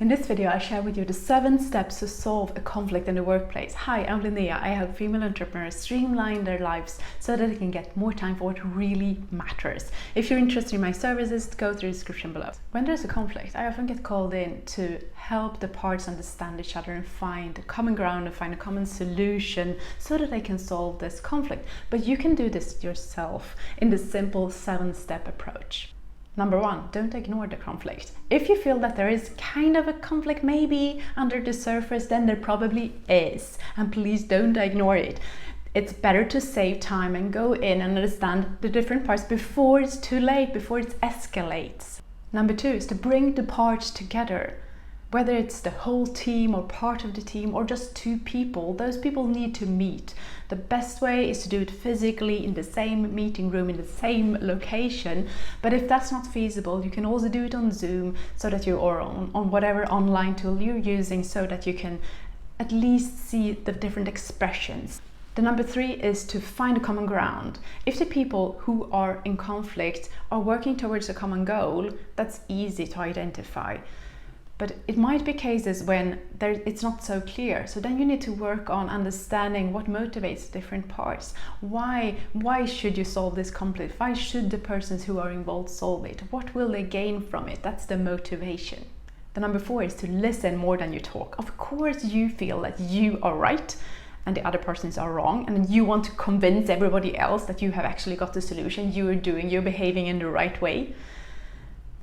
In this video, I share with you the 7 steps to solve a conflict in the workplace. Hi, I'm Linnea. I help female entrepreneurs streamline their lives so that they can get more time for what really matters. If you're interested in my services, go through the description below. When there's a conflict, I often get called in to help the parts understand each other and find a common ground and find a common solution so that they can solve this conflict. But you can do this yourself in the simple 7-step approach. Number 1, don't ignore the conflict. If you feel that there is kind of a conflict maybe under the surface, then there probably is. And please don't ignore it. It's better to save time and go in and understand the different parts before it's too late, before it escalates. Number 2 is to bring the parts together. Whether it's the whole team or part of the team or just 2 people, those people need to meet. The best way is to do it physically in the same meeting room, in the same location. But if that's not feasible, you can also do it on Zoom so that you or on whatever online tool you're using so that you can at least see the different expressions. The number 3 is to find a common ground. If the people who are in conflict are working towards a common goal, that's easy to identify. But it might be cases when it's not so clear. So then you need to work on understanding what motivates different parts. Why should you solve this conflict? Why should the persons who are involved solve it? What will they gain from it? That's the motivation. The number 4 is to listen more than you talk. Of course, you feel that you are right and the other persons are wrong, and you want to convince everybody else that you have actually got the solution, you're behaving in the right way.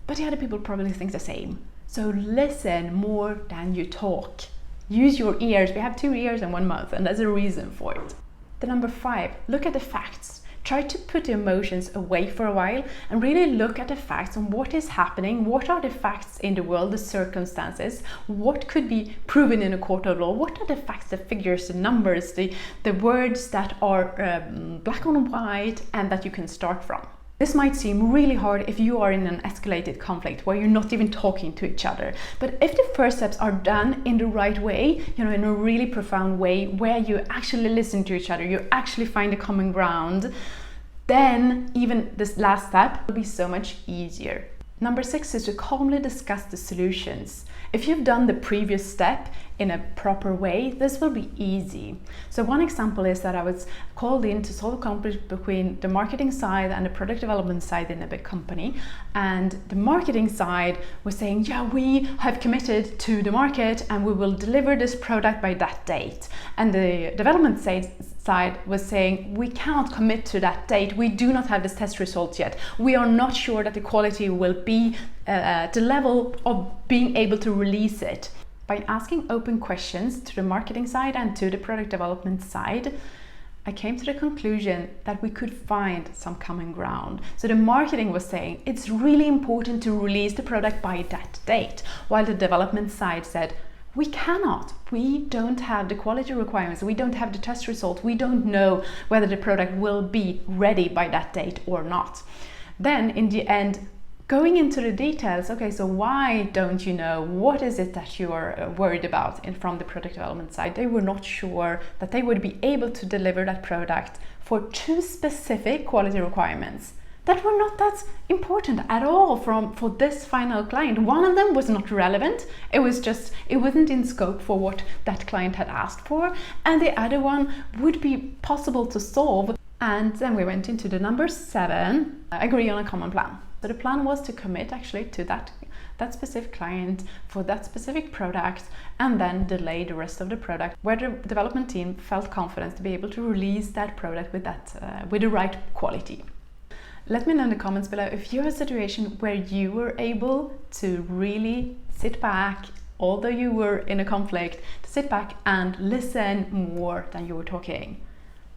But the other people probably think the same. So listen more than you talk. Use your ears. We have 2 ears and 1 mouth, and there's a reason for it. The number 5, look at the facts. Try to put the emotions away for a while and really look at the facts on what is happening. What are the facts in the world, the circumstances? What could be proven in a court of law? What are the facts, the figures, the numbers, the words that are black on white and that you can start from? This might seem really hard if you are in an escalated conflict where you're not even talking to each other. But if the first steps are done in the right way, in a really profound way, where you actually listen to each other, you actually find a common ground, then even this last step will be so much easier. Number 6 is to calmly discuss the solutions. If you've done the previous step in a proper way, this will be easy. So one example is that I was called in to solve a conflict between the marketing side and the product development side in a big company. And the marketing side was saying, yeah, we have committed to the market and we will deliver this product by that date. And the development side was saying, we cannot commit to that date. We do not have the test results yet. We are not sure that the quality will be at the level of being able to release it. By asking open questions to the marketing side and to the product development side, I came to the conclusion that we could find some common ground. So the marketing was saying it's really important to release the product by that date, while the development side said, we cannot. We don't have the quality requirements. We don't have the test result. We don't know whether the product will be ready by that date or not. Then in the end, going into the details, okay, so why don't you know? What is it that you are worried about from the product development side? They were not sure that they would be able to deliver that product for 2 specific quality requirements that were not that important at all for this final client. One of them was not relevant. It wasn't in scope for what that client had asked for. And the other one would be possible to solve. And then we went into the number 7, agree on a common plan. So the plan was to commit actually to that specific client for that specific product and then delay the rest of the product where the development team felt confident to be able to release that product with the right quality. Let me know in the comments below if you're in a situation where you were able to really sit back, although you were in a conflict, to sit back and listen more than you were talking.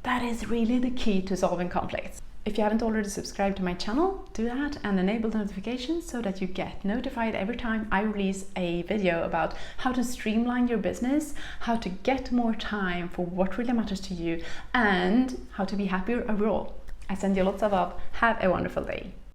That is really the key to solving conflicts. If you haven't already subscribed to my channel, do that and enable notifications so that you get notified every time I release a video about how to streamline your business, how to get more time for what really matters to you, and how to be happier overall. I send you lots of love. Have a wonderful day.